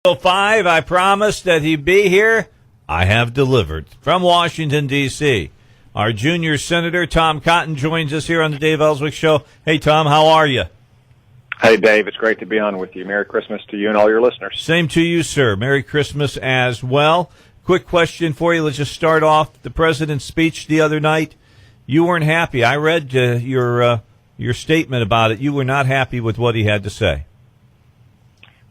5, I promised that he'd be here. I have delivered. From Washington, D.C., our junior senator, Tom Cotton, joins us here on the Dave Elswick Show. Hey, Tom, how are you? Hey, Dave, it's great to be on with you. Merry Christmas to you and all your listeners. Same to you, sir. Merry Christmas as well. Quick question for you. Let's just start off. The president's speech the other night, you weren't happy. I read your statement about it. You were not happy with what he had to say.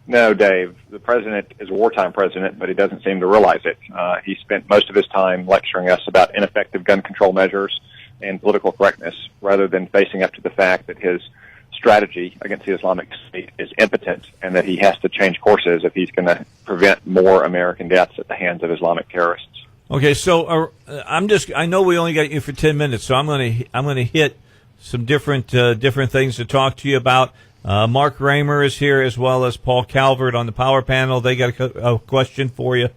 No, Dave. The president is a wartime president, but he doesn't seem to realize it. He spent most of his time lecturing us about ineffective gun control measures and political correctness rather than facing up to the fact that his strategy against the Islamic State is impotent and that he has to change courses if he's going to prevent more American deaths at the hands of Islamic terrorists. Okay, so I know we only got you for 10 minutes, so I'm going to hit some different things to talk to you about. Mark Raymer is here, as well as Paul Calvert on the power panel. They got a question for you.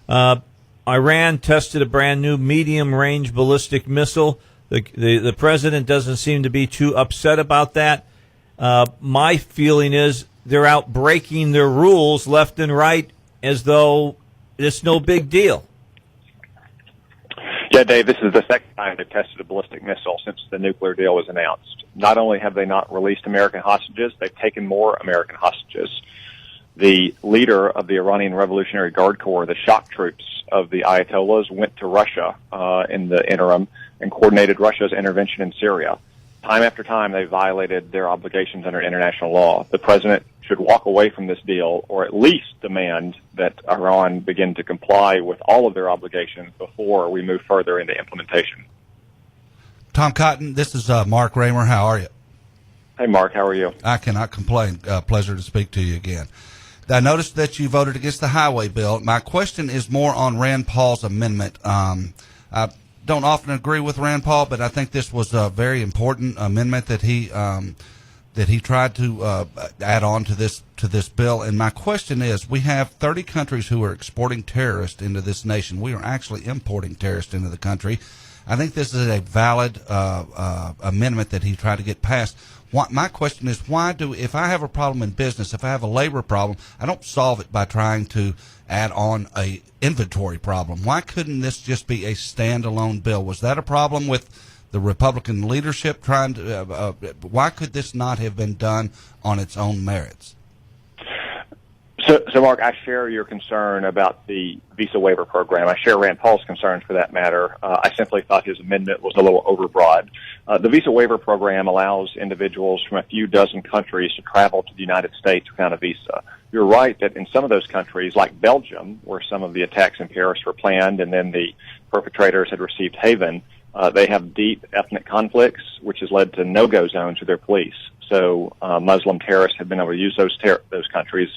Iran tested a brand new medium-range ballistic missile. The president doesn't seem to be too upset about that. My feeling is they're out breaking their rules left and right as though it's no big deal. Yeah, Dave, this is the second time they've tested a ballistic missile since the nuclear deal was announced. Not only have they not released American hostages, they've taken more American hostages. The leader of the Iranian Revolutionary Guard Corps, the shock troops of the Ayatollahs, went to Russia in the interim and coordinated Russia's intervention in Syria. Time after time, they violated their obligations under international law. The president should walk away from this deal, or at least demand that Iran begin to comply with all of their obligations before we move further into implementation. Tom Cotton, this is Mark Raymer. How are you? Hey, Mark, how are you? I cannot complain. Pleasure to speak to you again. I noticed that you voted against the highway bill. My question is more on Rand Paul's amendment. I don't often agree with Rand Paul, but I think this was a very important amendment that he tried to add on to this bill. And my question is, we have 30 countries who are exporting terrorists into this nation. We are actually importing terrorists into the country. I think this is a valid amendment that he tried to get passed. My question is, if I have a problem in business, if I have a labor problem, I don't solve it by trying to add on a inventory problem. Why couldn't this just be a standalone bill? Was that a problem with the Republican leadership trying to? Why could this not have been done on its own merits? So, Mark, I share your concern about the visa waiver program. I share Rand Paul's concerns for that matter. I simply thought his amendment was a little overbroad. The visa waiver program allows individuals from a few dozen countries to travel to the United States without a visa. You're right that in some of those countries, like Belgium, where some of the attacks in Paris were planned and then the perpetrators had received haven, they have deep ethnic conflicts, which has led to no-go zones with their police. So Muslim terrorists have been able to use those countries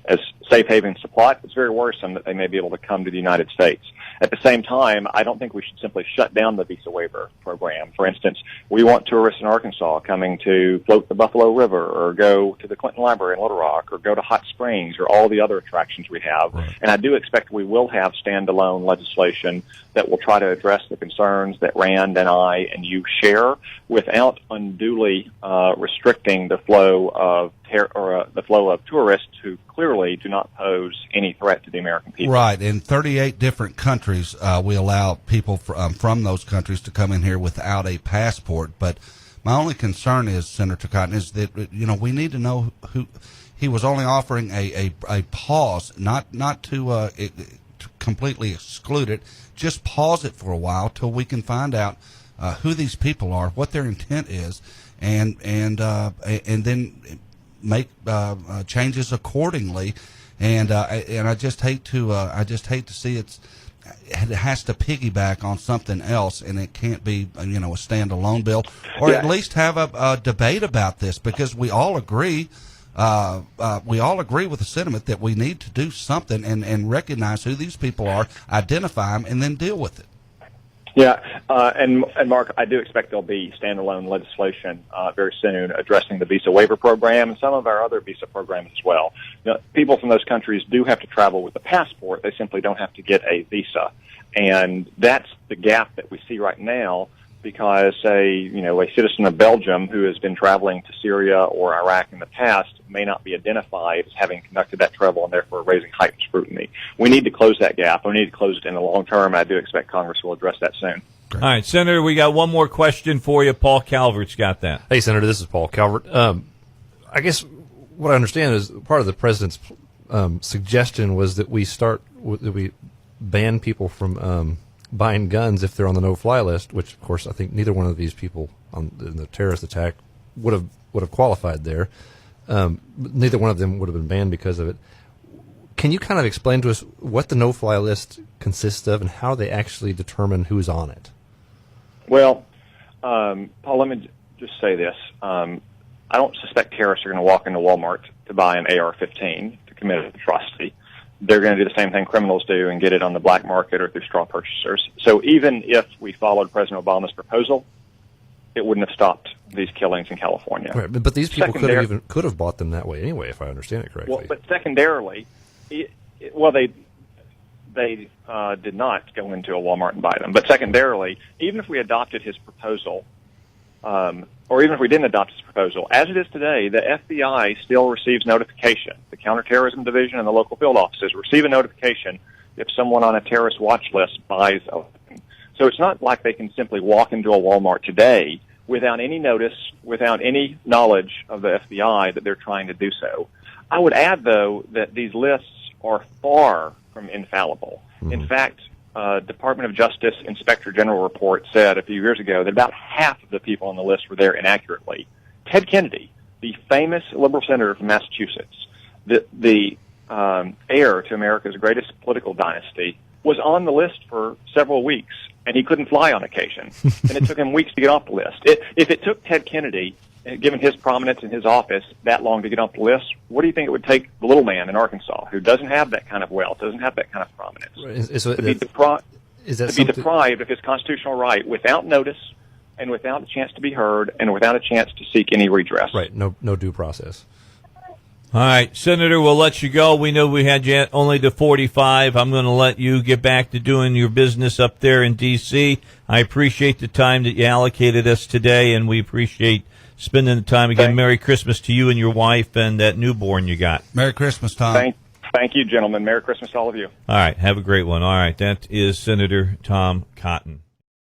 as safe havens to plot. It's very worrisome that they may be able to come to the United States. At the same time, I don't think we should simply shut down the visa waiver program. For instance, we want tourists in Arkansas coming to float the Buffalo River or go to the Clinton Library in Little Rock or go to Hot Springs or all the other attractions we have. Right. And I do expect we will have standalone legislation that will try to address the concerns that Rand and I and you share without unduly restricting the flow of tourists who clearly do not pose any threat to the American people. Right. In 38 different countries, we allow people from those countries to come in here without a passport. But my only concern is, Senator Cotton, is that, we need to know who he was only offering a pause, not to completely exclude it, just pause it for a while till we can find out who these people are, what their intent is, and then make changes accordingly. And I just hate to see it has to piggyback on something else, and it can't be a standalone bill, or at least have a debate about this, because we all agree. We all agree with the sentiment that we need to do something and recognize who these people are, identify them, and then deal with it. Yeah, and Mark, I do expect there'll be standalone legislation very soon addressing the visa waiver program and some of our other visa programs as well. People from those countries do have to travel with a passport; they simply don't have to get a visa, and that's the gap that we see right now because, say, a citizen of Belgium who has been traveling to Syria or Iraq in the past may not be identified as having conducted that travel and therefore raising heightened scrutiny. We need to close that gap. We need to close it in the long term. I do expect Congress will address that soon. All right, Senator, we got one more question for you. Paul Calvert's got that. Hey, Senator, this is Paul Calvert. I guess what I understand is part of the president's suggestion was that we ban people from buying guns if they're on the no-fly list, which, of course, I think neither one of these people in the terrorist attack would have qualified there. Neither one of them would have been banned because of it. Can you kind of explain to us what the no-fly list consists of and how they actually determine who's on it? Well, Paul, let me just say this. I don't suspect terrorists are going to walk into Walmart to buy an AR-15 to commit an atrocity. They're going to do the same thing criminals do and get it on the black market or through straw purchasers. So even if we followed President Obama's proposal, it wouldn't have stopped these killings in California. Right, but these people could have bought them that way anyway, if I understand it correctly. Well, but secondarily, they did not go into a Walmart and buy them. But secondarily, even if we adopted his proposal, or even if we didn't adopt his proposal, as it is today, the FBI still receives notification. The Counterterrorism Division and the local field offices receive a notification if someone on a terrorist watch list buys a weapon. So it's not like they can simply walk into a Walmart today without any notice, without any knowledge of the FBI that they're trying to do so. I would add, though, that these lists are far from infallible. Mm-hmm. In fact, Department of Justice Inspector General report said a few years ago that about half of the people on the list were there inaccurately. Ted Kennedy, the famous liberal senator from Massachusetts, the heir to America's greatest political dynasty, was on the list for several weeks, and he couldn't fly on occasion. And it took him weeks to get off the list. If it took Ted Kennedy, given his prominence in his office, that long to get off the list, what do you think it would take the little man in Arkansas, who doesn't have that kind of wealth, doesn't have that kind of prominence, to be deprived of his constitutional right without notice and without a chance to be heard and without a chance to seek any redress? Right, no due process. All right, Senator, we'll let you go. We know we had you only to 45. I'm going to let you get back to doing your business up there in D.C. I appreciate the time that you allocated us today, and we appreciate spending the time again. Merry Christmas to you and your wife and that newborn you got. Merry Christmas, Tom. Thank you, gentlemen. Merry Christmas to all of you. All right, have a great one. All right, that is Senator Tom Cotton.